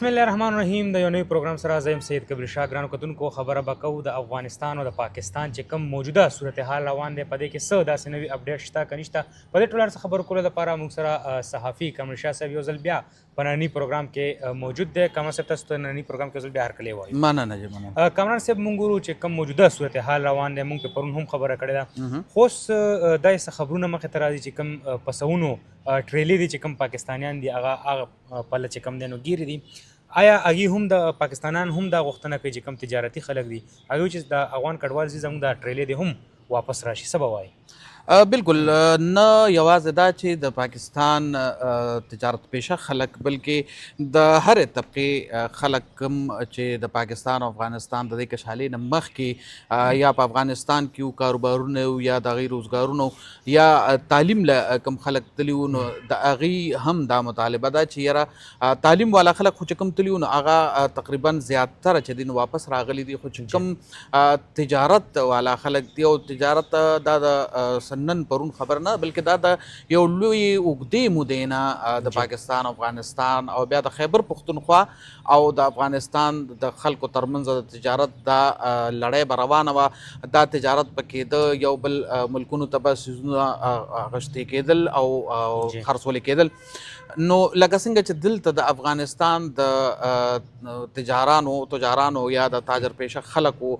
بسم الله الرحمن الرحیم د یو نوی پروګرام سره زه یم سید کبیر شاه. ګرانو کتونکو، خبره به کوو د افغانستان او د پاکستان چې کوم موجوده صورتحال روان دی، په دې کې څه داسې نوي اپډیټ شته که نشته. په دې ټوله څه خبرو کولو دپاره موږ سره صحافي کمال شاه صاحب یو ځل بیا په ننني پروګرام کې موجود دی. کمال صاحب، تاسو ته ننني پروګرام کې یو ځل بیا هرکلی وایو. مننه جی، مننه. کامران صاحب، موږ ګورو چې کوم موجوده صورتحال روان دی، موږ پرون هم خبره کړې ده، خو اوس دا څه خبرونه مخې ته راځي چې کوم پسونو ټریلې دي چې کوم پاکستانیان دي هغه پله چې کوم دی نو ګیرې دي. آیا هغې هم د پاکستانیان هم دا غوښتنه کوي چې کوم تجارتي خلک دي هغوی چې د افغان کډوال دي زموږ دا ټریلې دي هم واپس راشي، څه به وایي؟ بالکل نه یوازې دا چې د پاکستان تجارت پیشه خلک، بلکې د هرې طبقې خلک کوم چې د پاکستان او افغانستان د دې کشالۍ نه مخکې یا په افغانستان کې وو کاروبارونه یا د هغې روزګارونه یا تعلیم له کوم خلک تلي وو، نو د هغې هم دا مطالبه ده چې یاره تعلیم والا خلک خو چې کوم تلي وو نو هغه تقریبا زیاتره چې دي نو واپس راغلي دي، خو چې کوم تجارت والا خلک دي او تجارت دا د نن پرون خبر نه، بلکې دا د یو لوی اوږدې مودې نه د پاکستان افغانستان او بیا د خیبر پښتونخوا او د افغانستان د خلکو ترمنځ د تجارت دا لړۍ به روانه وه. دا تجارت به کېده، یو بل ملکونو ته به څیزونه اغوښتې کېدل او خرڅولې کېدل. نو لکه څنګه چې دلته د افغانستان د تجارانو یا د تاجر پیشه خلکو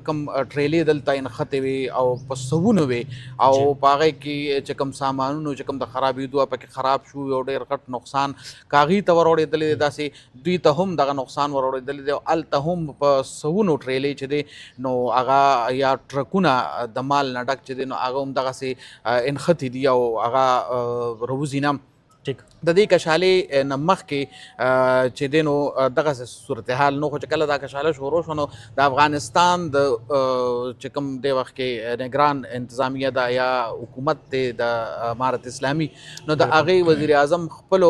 کم ټریلې دلته نښتې وي او په سوونه وي او په هغې کې چې کوم سامانونو چې کوم د خرابېدو پکې خراب شو، یو ډېر غټ نقصان کاغې ته ورورېدلی دی، داسې دوی ته هم دغه نقصان ورورېدلی دی او هلته هم په سوونو ټریلې چې دی نو هغه یا ټرکونه د مال نه ډک چې دی نو هغه هم دغسې انښتي دي او هغه روزي نه. د دې کشالۍ نه مخکې چې دی نو دغسې صورتحال نو، خو چې کله دا کشاله شروع شوه نو د افغانستان د چې کوم دې وخت کې نګران انتظامیه ده یا حکومت دی د امارت اسلامي، نو د هغې وزیر اعظم خپلو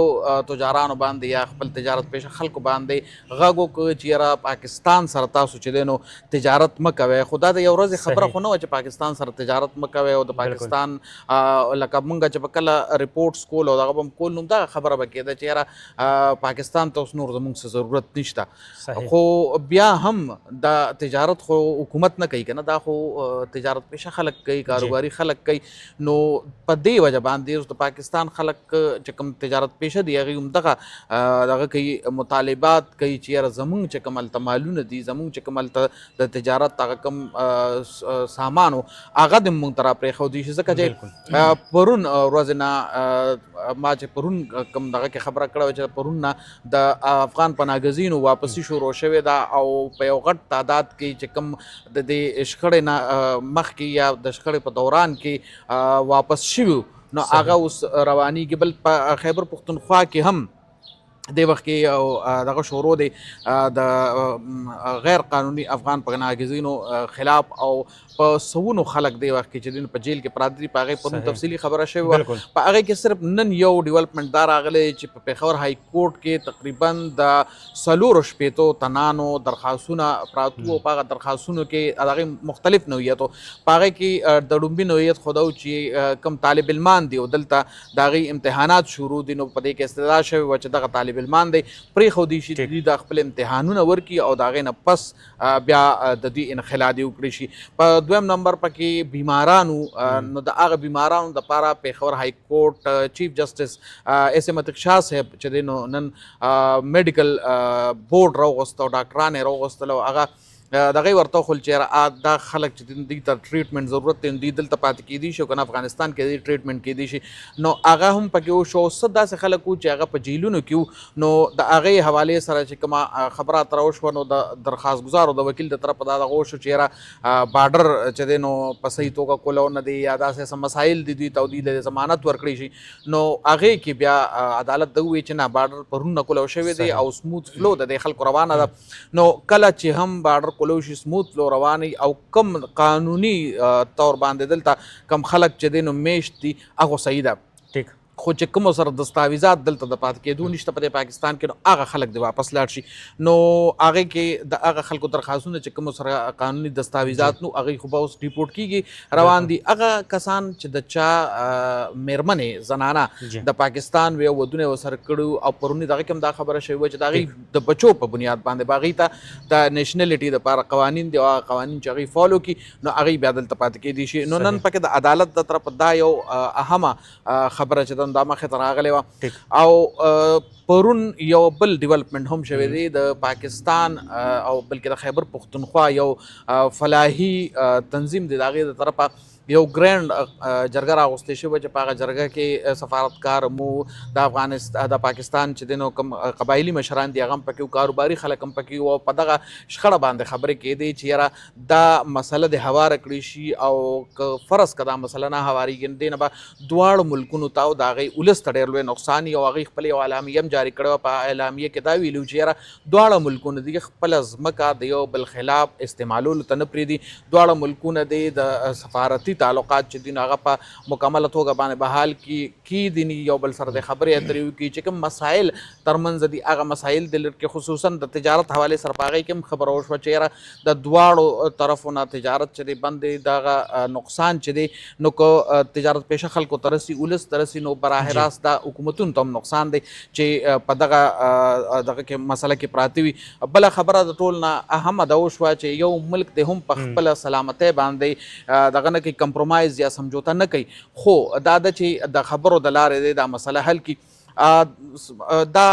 تجارانو باندې یا خپل تجارت پیشه خلکو باندې غږ وکړ چې یاره پاکستان سره تاسو چې دی نو تجارت مه کوئ. خو دا د یو ورځې خبره خو نه وه چې پاکستان سره تجارت مه کوئ او د پاکستان لکه مونږ چې به کله ریپورټس کول او دغه به م کول نو دغه خبره به کېده چې یاره پاکستان ته اوس نور زموږ څه ضرورت نشته. خو بیا هم دا تجارت خو حکومت نه کوي که نه، دا خو تجارت پیشه خلک کوي، کاروباري خلک کوي. نو په دې وجه باندې اوس د پاکستان خلک چې کوم تجارت پیشه دي هغوی هم دغه کوي، مطالبات کوي چې یاره زموږ چې کوم هلته مالونه دي، زموږ چې کوم هلته د تجارت هغه کوم سامان و هغه د موږ ته راپرېښودی شي. ځکه چې پرون ورځې نه ما چې پرون کوم دغه کې خبره کړې وه چې پرون نه د افغان پناهګزینو واپسي شروع شوې ده او په یو غټ تعداد کې چې کوم د دې شخړې نه مخکې یا د شخړې په دوران کې واپس شوي نو هغه اوس روانېږي. بل په خیبر پښتونخوا کې هم دې وخت کې یو دغه شروع دی د غیر قانوني افغان پناهګزینو خلاف او په سوونو خلک دې وخت کې چې دوی په جیل کې پراته دي، په هغې پرون تفصیلي خبره شوې وه. په هغې کې صرف نن یو ډیولپمنټ دا راغلی چې په پېښور های کورټ کې تقریبا د 4 تنانو درخواستونه پراته وو. په هغه درخواستونو کې د هغې مختلف نوعیت و. په هغې کې د ډومبي نوعیت خو دا و چې کوم طالب علمان دي او دلته د هغې امتحانات شروع دي، نو په دې کې استدعا شوې وه چې دغه طالب علمان دی پرېښودی شي چې دوی د خپل امتحانونه ورکړي او د هغې نه پس بیا د دوی انخلا دې وکړی شي. په دویم نمبر پکې بیمارانو، نو د هغه بیمارانو دپاره پېښور های کورټ چیف جسټس اس ایم عتیق شاه صاحب چې دی نو نن میډیکل بورډ راوغوسته او ډاکټران یې راوغوستل او هغه دغه ورته وښول چې دا خلک چې دوی ته ټریټمنټ ضرورت دی دوی دلته پاتې کېدی شي او که نه افغانستان کې دوی ټریټمنټ کېدی شي. نو هغه هم پکې وشو. څه داسې خلک وو چې هغه په جیلونو کې وو، نو د هغې حوالې سره چې کومه خبرات راوشوه نو د درخواست ګزارو د وکیل د طرفه دا دغه وشو چې یاره بارډر چې دی نو په صحیح توګه کولو نه دی یا داسې څه مسایل دي دوی ته او دوی له ضمانت ورکړی شي. نو هغې کې بیا عدالت ده وویل چې نه، بارډر پرون نه کولو شوی دی او سموت فلو د دې خلکو روانه ده. نو کله چې هم بارډر کولو شي سموت فلو رواني او کم قانوني طور باندې دلته کم خلک چې دی نو میشت دي هغه صحیح ده. خو چې کوم سره دستاویزات دلته د پات کېدو نشته په پاکستان کې، نو هغه خلک د واپس لاړ شي. نو هغه کې د هغه خلکو درخواستونه چې کوم سره قانوني دستاویزات نو هغه خو به اوس ریپورټ کیږي روان دي. هغه کسان چې د چا میرمنې زنانه د پاکستان وی ودونه وسره کړو او پرونی دغه کوم دا خبره شوی چې دغه د بچو په بنیاد باندې باغی ته د نېشنلټي د لپاره قوانین دي او قوانین چې هغه فالو کی نو هغه بیا دلته پات کېدي شي. نو نن پکې د عدالت د طرف دا یو اهمه خبره چې دا مخه تر راغلی و. او پرون یو بل ډیولپمنٹ هم شوی دی د پاکستان او بلکې د خیبر پختونخوا یو فلاحي تنظیم دی دغه د طرفه یو ګرانډ جرګه راغوستې شوې چې په هغه جرګه کې سفارتکار مو د افغانستان د پاکستان چې دنو کوم قبایلی مشران دي هغه هم پکې کاروباري خلک هم پکې او په دغه شخړه باندې خبرې کېدې چې یاره دا مسله د هواره کړی شي او فرض کړه مسله نه هواريږي دې نه به دواړو ملکونو ته د هغې ولس ته ډېر لوی نقصان او هغې خپل یو اعلامیه هم جاري کړې وه. په اعلامیه کې دا ویلي چې یاره دواړه ملکونه دي خپله ځمکه د یو بل خلاف استعمالولو ته نه پرېږدي. دواړه ملکونه دي د سفارتي تعلقات چې دین هغه په مکمله توګه باندې بحال کی دي یو بل سره د خبرې اترې وکړي چې کوم مسایل ترمنځ دي هغه مسایل د لر کې خصوصا د تجارت حواله سره پاغې کوم خبره وشوه چې یاره د دواړو طرفونو تجارت چې بندې دغه نقصان چې دی نو کو تجارت پیشه خلکو ترسي ولس ترسي نو براه راست د حکومتونو ته نقصان دی چې په دغه کې مسله کې پراتی وي. بل خبره د ټول نه اهمه دا وشوه چې یو ملک د هم په خپل سلامتۍ باندې دغه نه کې کمپرومایز یا سمجوته نه کوي خو دا د چې د خبرو د لارې دا مسله حل کی. دا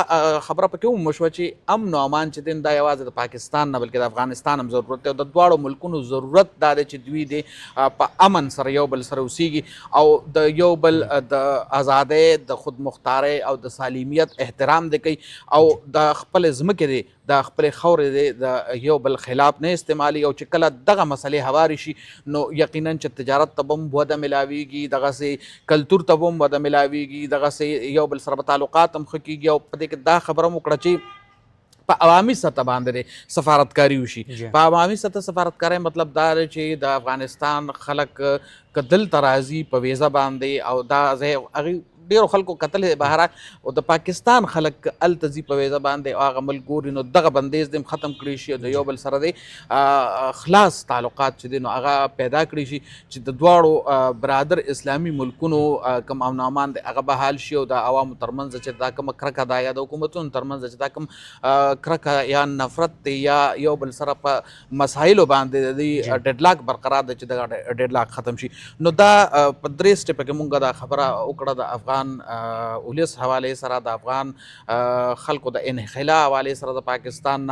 خبره پکې هم وشوه چې امن او امان چې دین دا یوازې د پاکستان نه بلکې د افغانستان هم ضرورت دی او د دواړو ملکونو ضرورت دا دی چې دوی د په امن سره یو بل سره اوسیږي او د یو بل د ازادۍ د خود مختارۍ او د سالمیت احترام دی کوي او د خپل ځمکې دی د خپل خورې دی د یو بل خلاف نه استعمالي او چې کله دغه مسلې هواري شي نو یقینا چې تجارت ته هم وده ملاویږي دغسې کلتور ته هم وده ملاویږي دغسې یو بل سره تعلقات هم ښه کېږي او په دې کې دا خبره مو کړه چې په عوامي سطح باندې سفارتکاري وشي. په عوامي سطح سفارتکاري مطلب دا دی چې د افغانستان خلک که دلته راځي په ویزه باندې او دا هغې ډیرو خلکو کتل بهر او د پاکستان خلک التزی په ویزه باندې او هغه ملک ګوري نو دغه بندیز دم ختم کړی شي او د یو بل سره دی خلاص تعلقات چې دي نو هغه پیدا کړی شي چې د دواړو برادر اسلامي ملکونو کوم امن امان دی هغه بحال شي او د عوامو ترمنځ چې دا کوم کرکه ده یا د حکومتونو ترمنځ چې دا کوم کرکه یا نفرت دی یا یو بل سره په مسایلو باندې دی ډیډلاک برقرار دی چې د ډیډلاک ختم شي. نو دا په درې سټپ کې مونږ دا خبره وکړه د افغان ولس حواله سره د افغان خلکو د انخلا حواله سره د پاکستان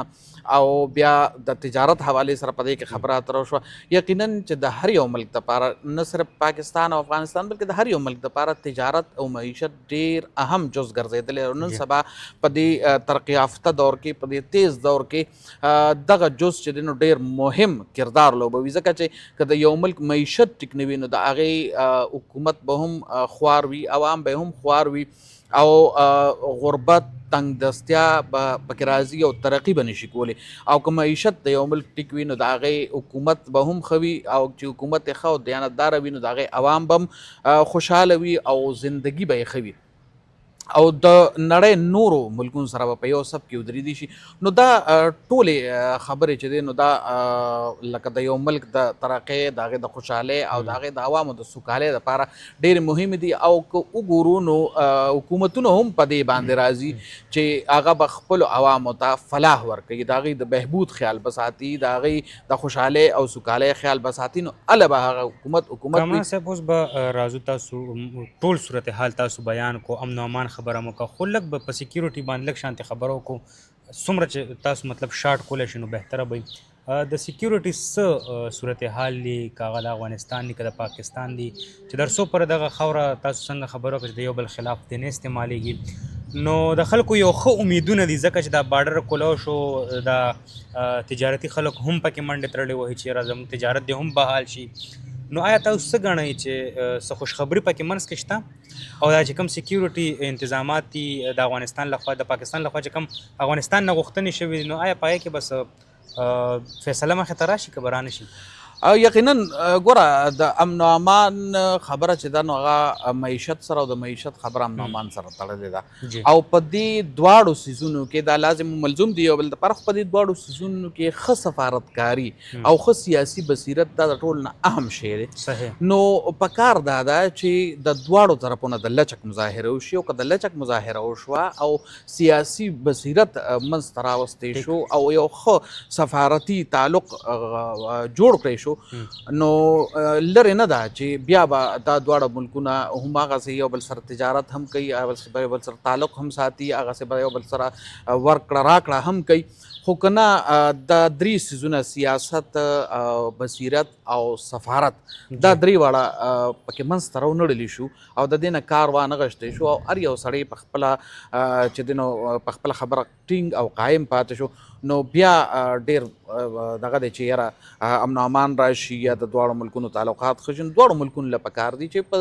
او بیا د تجارت حواله سره په دې کې خبره اترو شو. یقینا چې د هر یو ملک لپاره نه صرف پاکستان او افغانستان بلکې د هر یو ملک لپاره تجارت او معیشت ډیر اهم جز ګرځیدل او نن سبا په دې ترقی یافته دور کې په دې تیز دور کې دغه جز چې دینو ډیر مهم کردار لوبوي ځکه چې که د یو ملک معیشت ټیک نه وي نو د هغې حکومت به هم خوار وي عوام به هم خوار وي او غربت تنگ دستیا پکې راځي او ترقی به نشي کولی او که معیشت د یو ملک ټیک وي نو د هغې حکومت به هم ښه وي او چې حکومت یې ښه او دیانتداره وي نو د هغې عوام به هم خوشحاله وي او زندگی به یې ښه وي او د نړۍ نورو ملکونو سره په یو سب کې ودرېدي شي. نو دا ټولې خبرې چې دی نو دا لکه د یو ملک د ترقۍ د هغې د خوشحالۍ او د هغې د عوامو د سوکالۍ دپاره ډېرې مهمې دي او که وګورو نو حکومتونه هم په دې باندې راځي چې هغه به خپلو عوامو ته فلاح ورکوي د هغې د بهبود خیال به ساتي د هغې د خوشحالۍ او سوکالۍ خیال به ساتي نو هله به هغه حکومت کامران صاحب اوس به راځو تاسو ټول صورتحال تاسو بیان کو امن و امان خبره مو که خو لږ به په سیکیورټي باندې لږ شانتې خبره وکړو څومره چې تاسو مطلب شارټ کولی شي نو بهتره به د سیکیورټي څه صورتحال دي که هغه د افغانستان دي که د پاکستان دي چې در څو پورې دغه خاوره تاسو څنګه خبره وکړه چې د یو بل خلاف دې نه استعمالیږي نو د خلکو یو ښه امیدونه دي ځکه چې دا بارډر کولو شو دا تجارتي خلک هم پکې منډې تړلې وهي چې یاره زموږ تجارت دې هم بحال شي نو آیا تاسو څه ګڼئ چې څه خوشخبري پکې منځ کې شته او دا چې کوم سیکیورټي انتظامات دي د افغانستان لخوا د پاکستان لخوا چې کوم افغانستان نه غوښتنې شوي نو آیا په هغې کې بس فیصله مخې ته راشي که به رانشي؟ یقینا ګوره د امن او امان خبره چې ده نو هغه معیشت سره او د معیشت خبره امن او امان سره تړلې ده جی. او په دې دواړو څیزونو کې دا لازم ملزوم دي یو بل د فرق په دې دواړو څیزونو کې ښه سفارتکاري او ښه سیاسي بصیرت دا د ټول نه اهم شی دی. صحیح. نو په کار دا ده چې د دواړو طرفونه د لچک مظاهره وشي او که د لچک مظاهره وشوه او سیاسي بصیرت منځته راوستی شو او یو ښه سفارتي تعلق جوړ کړی شو نو لرې نه ده چې بیا به دا دواړه ملکونه هماغسې یو بل سره تجارت هم کوي هغسې به یو بل سره تعلق هم ساتي هغسې به یو بل سره ورکړه راکړه هم کوي خو که نه دا درې څیزونه سیاست بصیرت او سفارت دا درې واړه پکې منځته راونړلي شو او د دې نه کار وانغښتی شو او هر یو سړی په خپله چې دی نو په خپله خبره ټینګ او قایم پاتې شو نو بیا ډېر دغه دی چې یاره امن او امان راشي یا د دواړو ملکونو تعلقات ښه شي نو دواړو ملکونو له پکار دي چې په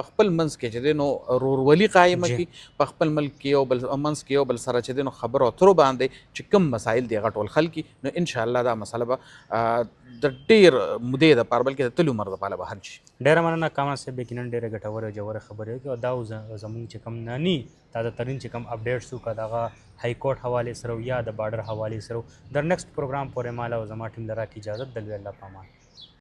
خپل منځ کې چې دی نو رورولي قایمه کړي په خپل ملک کې یو بل منځ کې یو بل سره چې دی نو خبرو اترو باندې چې کوم مسایل دي هغه ټول حل کړي نو انشاءالله دا مسله به د ډېر مودې دپاره بلکې د تلو عمر دپاره به حل شي. ډېره مننه کامران صاحب یقینا ډېرې ګټورې او ژورې خبرې وکړې او دا زموږ چې کوم نني تازه ترین چې کوم اپډیټس وو که د هغه های کورټ حوالې سره یا د بارډر حوالې سره در نیکسټ پروګرام پورې مال او زما ټیم له راکړي اجازت د لوی الله په امان.